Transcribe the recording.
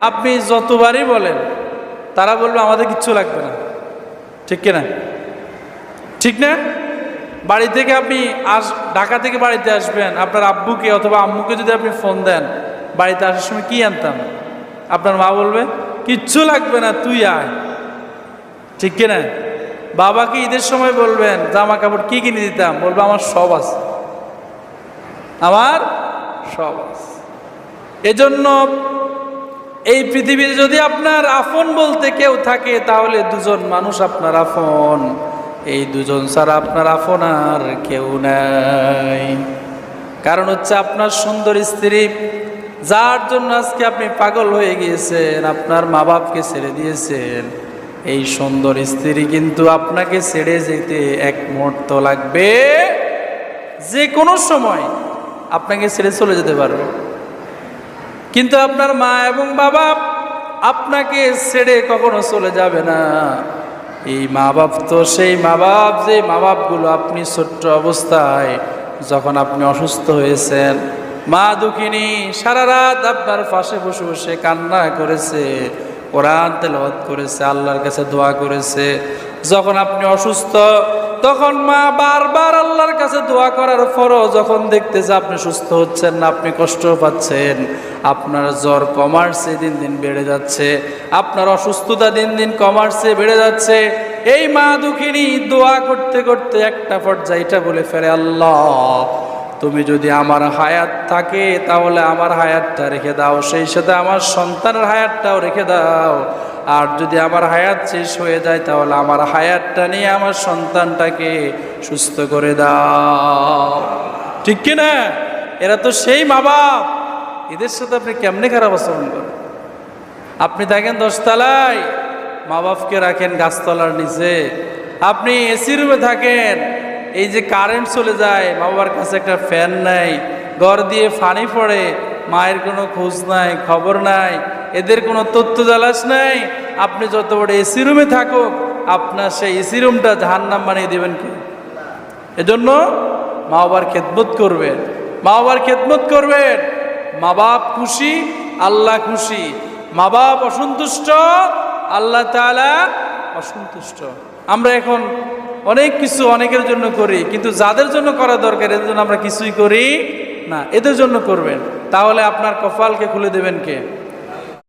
আপনি যতবারই বলেন তারা বলবে আমাদের কিচ্ছু লাগবে না, ঠিক কিনা? ঠিক না? বাড়ি থেকে আপনি ঢাকা থেকে বাড়িতে আসবেন, আপনার আব্বুকে অথবা আম্মুকে যদি আপনি ফোন দেন বাড়িতে আসার সময় কি আনতাম, আপনার মা বলবে কিচ্ছু লাগবে না, তুই আয়, ঠিক কিনা? বাবাকে ঈদের সময় বলবেন জামা কাপড় কি কিনে দিতাম, বলবে আমার সব আছে, আমার সব আছে। এজন্য এই পৃথিবীতে যদি আপনার আপন বলতে কেউ থাকে তাহলে দুজন মানুষ আপনার আপন, এই দুজন ছাড়া আপনার আপন আর কেউ নাই। কারণ হচ্ছে আপনার সুন্দর স্ত্রী, যার জন্য আজকে আপনি পাগল হয়ে গিয়েছেন, আপনার মা বাপকে ছেড়ে দিয়েছেন, এই সুন্দর স্ত্রী কিন্তু আপনাকে ছেড়ে যেতে এক মুহূর্ত লাগবে, যে কোনো সময় আপনাকে ছেড়ে চলে যেতে পারবে। কিন্তু আপনার মা এবং বাবা আপনাকে ছেড়ে কখনো চলে যাবে না। এই মা বাপ তো সেই মা বাপ, যে মা বাপগুলো আপনি ছোট্ট অবস্থায় যখন আপনি অসুস্থ হয়েছেন, মা দুঃখিনী সারা রাত আপনার পাশে বসে বসে কান্না করেছে, কোরআন তেলাওয়াত করেছে, আল্লাহর কাছে দোয়া করেছে। যখন আপনি অসুস্থ তখন মা বারবার আল্লাহর কাছে দোয়া করার পরও যখন দেখতেছে আপনি সুস্থ হচ্ছেন না, আপনি কষ্ট পাচ্ছেন, আপনার জ্বর কমার্সে দিন দিন বেড়ে যাচ্ছে, আপনার অসুস্থতা দিন দিন কমার্সে বেড়ে যাচ্ছে, এই মা দুঃখিনী দোয়া করতে করতে একটা পর্যায়ে এটা বলে ফেলে, আল্লাহ তুমি যদি আমার হায়াত থাকে তাহলে আমার হায়াতটা রেখে দাও, সেই সাথে আমার সন্তানের হায়াতটাও রেখে দাও, আর যদি আমার হায়াত শেষ হয়ে যায় তাহলে আমার হায়াতটা নিয়ে আমার সন্তানটাকে সুস্থ করে দাও, ঠিক কিনা? এরা তো সেই মা বাপ, এদের সাথে আপনি কেমনে খারাপ আচরণ করেন? আপনি থাকেন 10 তলায়, মা বাপকে রাখেন গাছতলার নিচে, আপনি এসি রুমে থাকেন, এই যে কারেন্ট চলে যায়, মা বাবার কাছে একটা ফ্যান নাই, ঘর দিয়ে পানি পড়ে, মায়ের কোনো খোঁজ নাই, খবর নাই, এদের কোনো তথ্য জালাস নাই। আপনি যত বড় এসি রুমে থাকুক, আপনার সেই এসি রুমটা জাহান্নাম বানিয়ে দেবেন কি? এজন্য মা বাবার খেদমত করবেন, মা বাবার খেদমত করবেন। মা বাপ খুশি, আল্লাহ খুশি। মা বাপ অসন্তুষ্ট, আল্লাহ তাআলা অসন্তুষ্ট। আমরা এখন অনেক কিছু অনেকের জন্য করি, কিন্তু যাদের জন্য করা দরকার এদের জন্য আমরা কিছুই করি না। এদের জন্য করবেন, তাহলে আপনার কপালকে খুলে দেবেন কে?